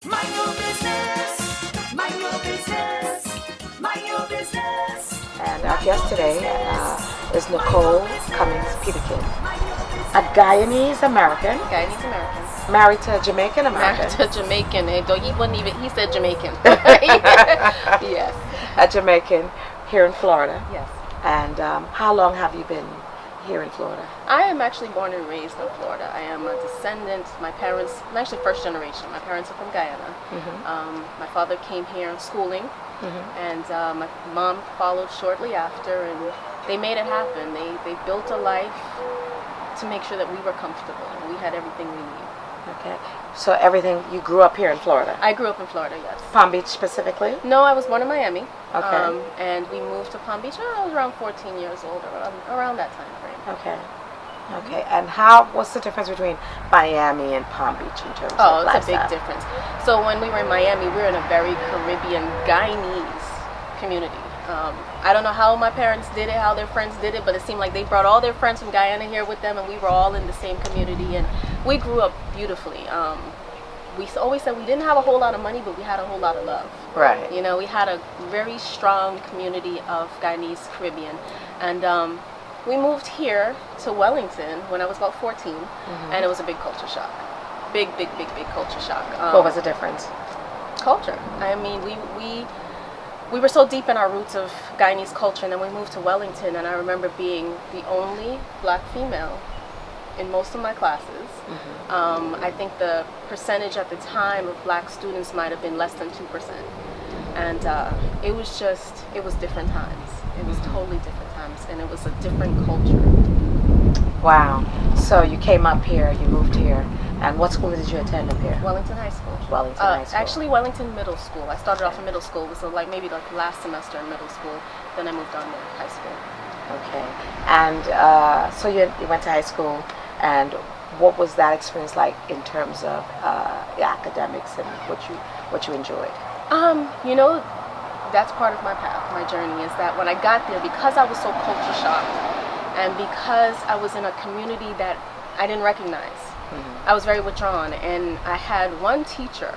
Mind your business, mind your business, mind your business. And our guest today is Nicole Cummings-Peterkin, a Guyanese American, Guyanese American. married to a Jamaican American. Married to Jamaican. Though he wouldn't even, he said Jamaican. Yes. A Jamaican here in Florida. Yes. And how long have you been here in Florida? I am actually born and raised in Florida. I am a descendant. My parents, I'm actually first generation. My parents are from Guyana. My father came here schooling, and my mom followed shortly after, and they made it happen. They built a life to make sure that we were comfortable and we had everything we need. Okay. So everything, you grew up here in Florida? I grew up in Florida, yes. Palm Beach specifically? No, I was born in Miami. Okay. And we moved to Palm Beach. I was around 14 years old, around that time frame. Okay. Okay. And what's the difference between Miami and Palm Beach in terms of Oh, it's lifestyle? a big difference. So when we were in Miami, we were in a very Caribbean, Guyanese community. I don't know how my parents did it, how their friends did it, but it seemed like they brought all their friends from Guyana here with them, and we were all in the same community, and we grew up beautifully. We always said we didn't have a whole lot of money, but we had a whole lot of love. Right. You know, we had a very strong community of Guyanese Caribbean, and we moved here to Wellington when I was about 14, and it was a big culture shock. Big culture shock. What was the difference? Culture. I mean, we were so deep in our roots of Guyanese culture, and then we moved to Wellington, and I remember being the only black female in most of my classes. I think the percentage at the time of black students might have been less than 2%. And it was different times. It was totally different times, and it was a different culture. Wow. So you came up here, you moved here, and what school did you attend up here? Wellington High School. Wellington High School. Actually, Wellington Middle School. I started off in middle school. It was maybe last semester in middle school. Then I moved on to high school. Okay. And so you went to high school, and what was that experience like in terms of the academics and what you enjoyed? You know, that's part of my path, my journey, is that when I got there, because I was so culture shocked, and because I was in a community that I didn't recognize, I was very withdrawn, and I had one teacher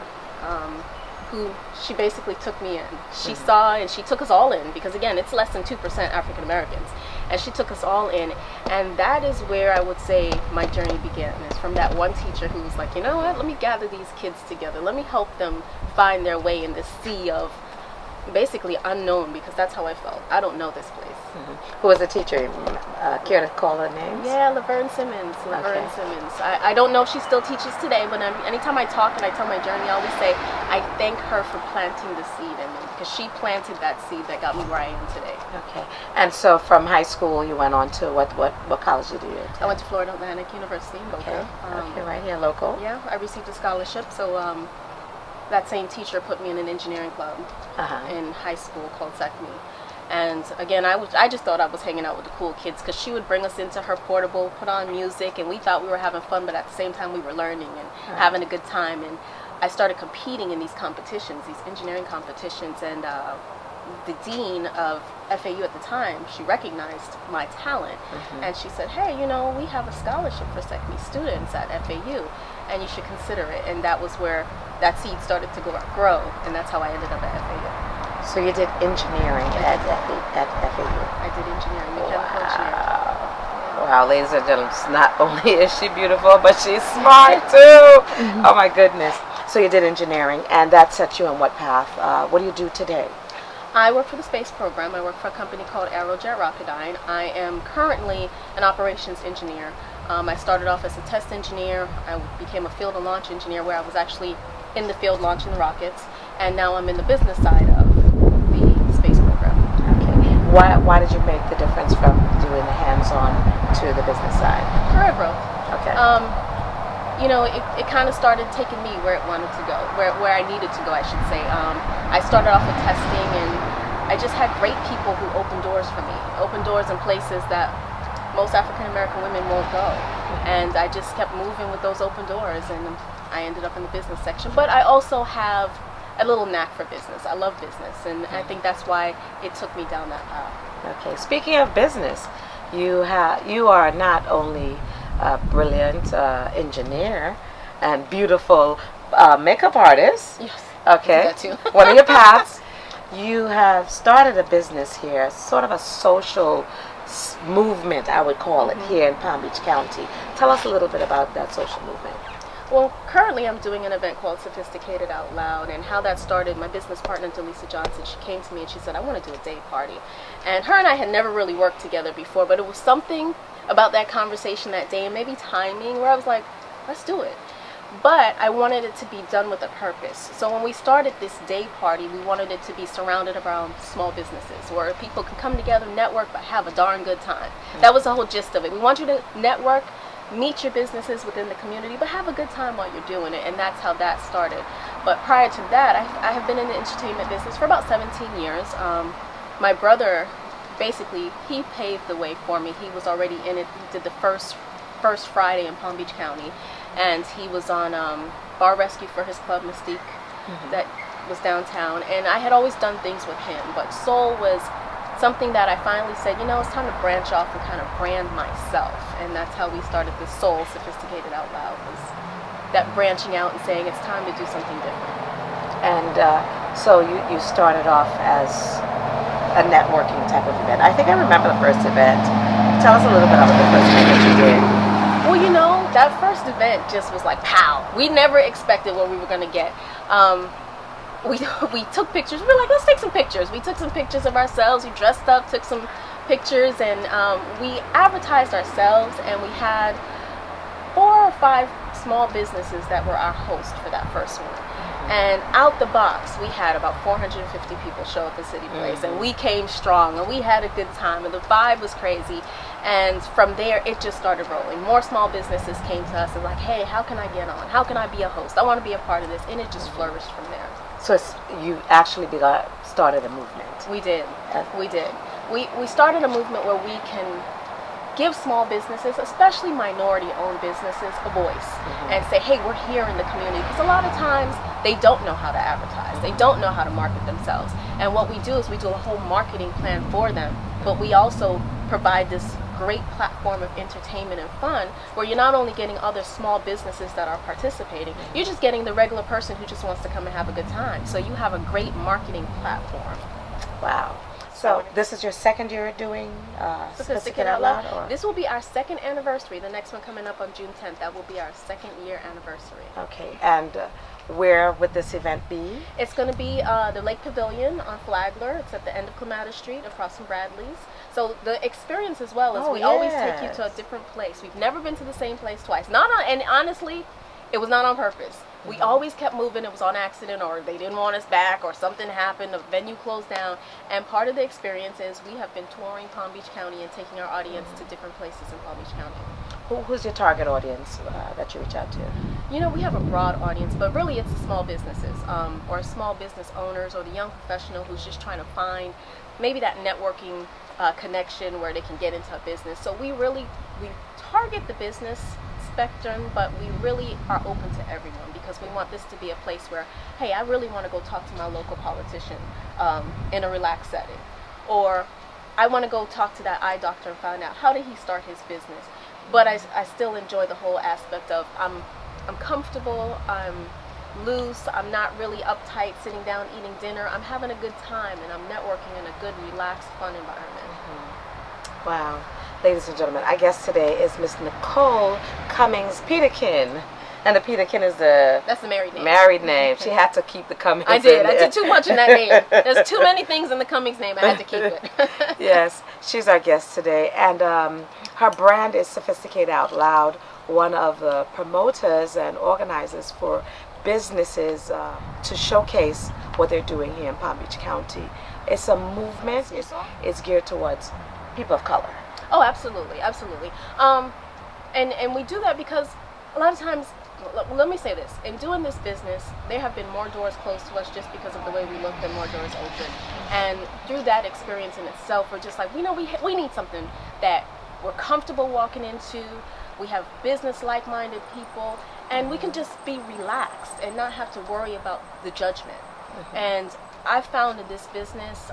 who she basically took me in. She saw, and she took us all in, because again, it's less than 2% African Americans, and she took us all in, and that is where I would say my journey began, is from that one teacher who was like, you know what, let me gather these kids together, let me help them find their way in this sea of basically unknown, because that's how I felt. I don't know this place. Who was the teacher? Care to call her names? Yeah, Laverne Simmons. Okay. Simmons. I don't know if she still teaches today, but anytime I talk and I tell my journey, I always say I thank her for planting the seed in me, because she planted that seed that got me where I am today. Okay. And so from high school, you went on to what college did you attend? I went to Florida Atlantic University in Boca. Okay, right here, local. Yeah, I received a scholarship, so that same teacher put me in an engineering club in high school called SECME. And again, I just thought I was hanging out with the cool kids, because she would bring us into her portable, put on music, and we thought we were having fun, but at the same time we were learning and having a good time. And I started competing in these competitions, these engineering competitions, and the dean of FAU at the time, she recognized my talent, and she said, hey, you know, we have a scholarship for SECME students at FAU, and you should consider it. And that was where that seed started to grow, and that's how I ended up at FAU. So you did engineering at FAU. I did engineering, mechanical engineering. Wow, ladies and gentlemen, not only is she beautiful, but she's smart too. Oh my goodness. So you did engineering, and that set you on what path? What do you do today? I work for the space program. I work for a company called Aerojet Rocketdyne. I am currently an operations engineer. I started off as a test engineer. I became a field and launch engineer, where I was actually in the field launching the rockets, and now I'm in the business side of the space program. Okay. Why did you make the difference from doing the hands-on to the business side? Career growth. Okay. You know, it kind of started taking me where it wanted to go, where I needed to go, I should say. I started off with testing, and I just had great people who opened doors for me, opened doors in places that most African American women won't go. And I just kept moving with those open doors, and I ended up in the business section. But I also have a little knack for business. I love business, and I think that's why it took me down that path. Okay. Speaking of business, you are not only a brilliant engineer and beautiful makeup artist. Yes. Okay. That too. One of your paths. You have started a business here, sort of a social movement, I would call it, here in Palm Beach County. Tell us a little bit about that social movement. Well, currently I'm doing an event called Sophisticated Out Loud, and how that started, my business partner, Delisa Johnson, she came to me and she said, I want to do a day party. And her and I had never really worked together before, but it was something about that conversation that day, and maybe timing, where I was like, let's do it. But I wanted it to be done with a purpose. So when we started this day party, we wanted it to be surrounded around small businesses where people can come together, network, but have a darn good time. That was the whole gist of it. We want you to network, meet your businesses within the community, but have a good time while you're doing it. And that's how that started. But prior to that, I have been in the entertainment business for about 17 years. My brother, basically, he paved the way for me. He was already in it. He did the first Friday in Palm Beach County. And he was on Bar Rescue for his club Mystique that was downtown. And I had always done things with him, but SoL was something that I finally said, it's time to branch off and kind of brand myself. And that's how we started the SoL, Sophisticated Out Loud, was that branching out and saying it's time to do something different. And so you started off as a networking type of event. I think I remember the first event. Tell us a little bit about the first event that you did. Well, that first event just was like, pow. We never expected what we were going to get. We took pictures. We were like, let's take some pictures. We took some pictures of ourselves. We dressed up, took some pictures, and we advertised ourselves, and we had 4 or 5 small businesses that were our host for that first one. And out the box, we had about 450 people show at the City Place, and we came strong, and we had a good time, and the vibe was crazy. And from there, it just started rolling. More small businesses came to us and like, hey, how can I get on? How can I be a host? I want to be a part of this. And it just flourished from there. So you actually started a movement. We did. We did. We started a movement where we can give small businesses, especially minority-owned businesses, a voice and say, hey, we're here in the community. Because a lot of times, they don't know how to advertise. They don't know how to market themselves. And what we do is we do a whole marketing plan for them. But we also provide this great platform of entertainment and fun where you're not only getting other small businesses that are participating, you're just getting the regular person who just wants to come and have a good time. So you have a great marketing platform. Wow. So this is your second year doing Sophisticated Out Loud? Or? This will be our second anniversary. The next one coming up on June 10th. That will be our second year anniversary. Okay. And where would this event be? It's going to be the Lake Pavilion on Flagler. It's at the end of Clematis Street across from Bradley's. So the experience as well is we always take you to a different place. We've never been to the same place twice. And honestly, it was not on purpose. We always kept moving. It was on accident, or they didn't want us back, or something happened, the venue closed down. And part of the experience is we have been touring Palm Beach County and taking our audience to different places in Palm Beach County. Who's your target audience that you reach out to? We have a broad audience, but really it's the small businesses or small business owners or the young professional who's just trying to find maybe that networking connection where they can get into a business. So we target the business spectrum, but we really are open to everyone because we want this to be a place where, hey, I really want to go talk to my local politician in a relaxed setting, or I want to go talk to that eye doctor and find out how did he start his business. But I still enjoy the whole aspect of I'm comfortable, I'm loose, I'm not really uptight sitting down eating dinner. I'm having a good time and I'm networking in a good, relaxed, fun environment. Wow. Ladies and gentlemen, our guest today is Miss Nicole Cummings-Peterkin. And the Peterkin is that's the married name. Married name. She had to keep the Cummings. I did. I did too much in that name. There's too many things in the Cummings name. I had to keep it. Yes, she's our guest today, and her brand is Sophisticated Out Loud. One of the promoters and organizers for businesses to showcase what they're doing here in Palm Beach County. It's a movement. It's geared towards people of color. Oh, absolutely, absolutely. And we do that because a lot of times. Let me say this. In doing this business, there have been more doors closed to us just because of the way we look than more doors open. And through that experience in itself, we're just like, we need something that we're comfortable walking into. We have business like-minded people, and we can just be relaxed and not have to worry about the judgment. And I found in this business,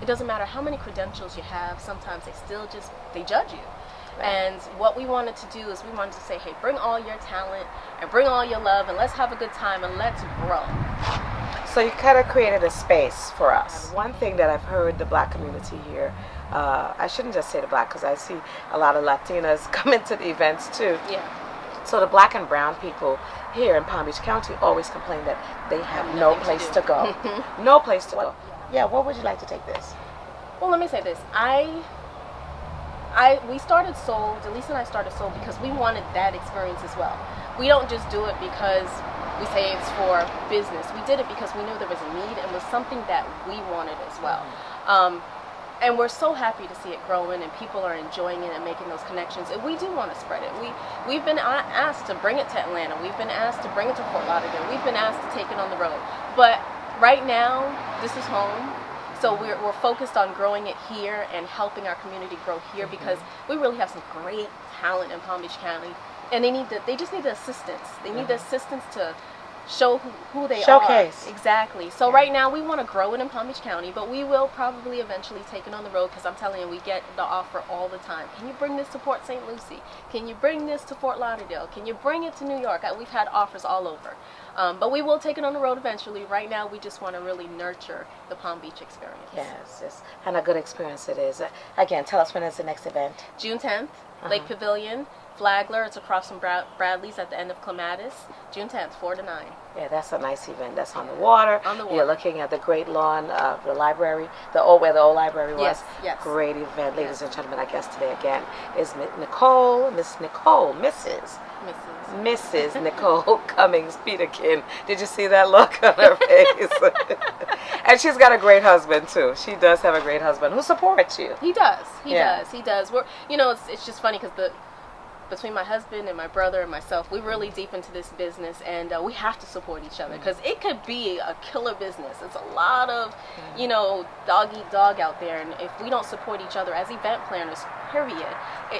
it doesn't matter how many credentials you have, sometimes they judge you. And what we wanted to do is we wanted to say, hey, bring all your talent and bring all your love and let's have a good time and let's grow. So you kind of created a space for us. And one thing that I've heard the Black community here, I shouldn't just say the Black because I see a lot of Latinas come into the events too. Yeah. So the Black and brown people here in Palm Beach County always complain that they have no place to go. No place to go. Yeah, what would you like to take this? Well, let me say this. We started SoL, Delise and I started SoL because we wanted that experience as well. We don't just do it because we say it's for business. We did it because we knew there was a need and was something that we wanted as well. And we're so happy to see it growing and people are enjoying it and making those connections. And we do want to spread it. We've been asked to bring it to Atlanta. We've been asked to bring it to Fort Lauderdale. We've been asked to take it on the road. But right now, this is home. So we're focused on growing it here and helping our community grow here because we really have some great talent in Palm Beach County. And they just need the assistance. They need the assistance to show who they Showcase. are. Exactly. So right now we want to grow it in Palm Beach County, but we will probably eventually take it on the road because I'm telling you, we get the offer all the time. Can you bring this to Port St. Lucie? Can you bring this to Fort Lauderdale? Can you bring it to New York? We've had offers all over. But we will take it on the road eventually. Right now we just want to really nurture the Palm Beach experience. Yes. And a good experience it is. Again, tell us when is the next event. June 10th, Lake Pavilion. Flagler, it's across from Bradley's at the end of Clematis. June 10th, 4 to 9. Yeah, that's a nice event. That's on the water. On the water. You're looking at the great lawn of the library, where the old library was. Yes. Great event. Ladies and gentlemen, I guess today again is Mrs. Nicole Cummings-Peterkin. Did you see that look on her face? And she's got a great husband too. She does have a great husband who supports you. He does. He does. We're, it's just funny because between my husband and my brother and myself, we're really deep into this business, and we have to support each other because it could be a killer business. It's a lot of, dog eat dog out there, and if we don't support each other as event planners, period,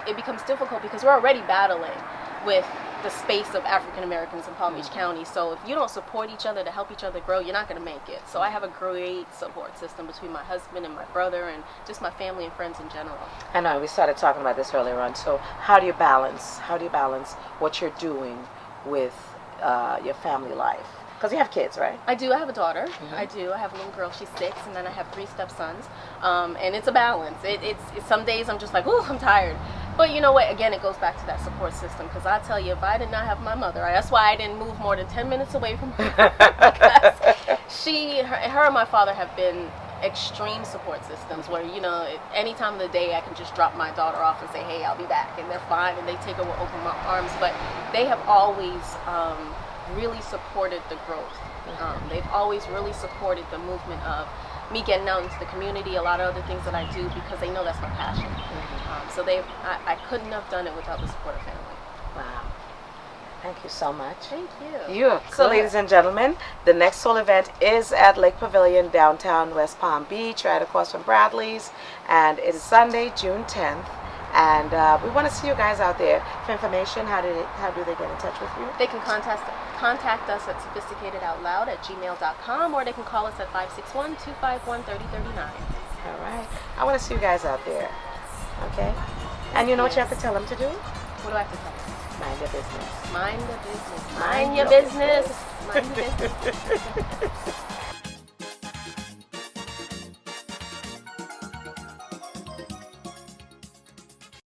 it becomes difficult because we're already battling with the space of African Americans in Palm Beach County. So if you don't support each other to help each other grow, you're not going to make it. So I have a great support system between my husband and my brother and just my family and friends in general. I know we started talking about this earlier on. So how do you balance what you're doing with your family life? Because you have kids, right? I do. I have a daughter. I do. I have a little girl. She's 6, and then I have 3 stepsons. And it's a balance. It's some days I'm just like, oh, I'm tired. But you know what? Again, it goes back to that support system. Because I tell you, if I did not have my mother, that's why I didn't move more than 10 minutes away from her. Because her and my father have been extreme support systems where, any time of the day I can just drop my daughter off and say, hey, I'll be back. And they're fine. And they take her with open arms. But they have always really supported the growth. They've always really supported the movement of me getting out into the community, a lot of other things that I do because they know that's my passion. So I couldn't have done it without the support of family. Wow. Thank you so much. Thank you. So, ladies and gentlemen, the next SoL event is at Lake Pavilion, downtown West Palm Beach, right across from Bradley's, and it is Sunday, June 10th. And we want to see you guys out there. For information, how do they get in touch with you? They can contact us at sophisticatedoutlloud@gmail.com, or they can call us at 561-251-3039. All right. I want to see you guys out there. Okay? And you know what you have to tell them to do? What do I have to tell them? Mind your business. Mind the business. Mind your business. Mind your business.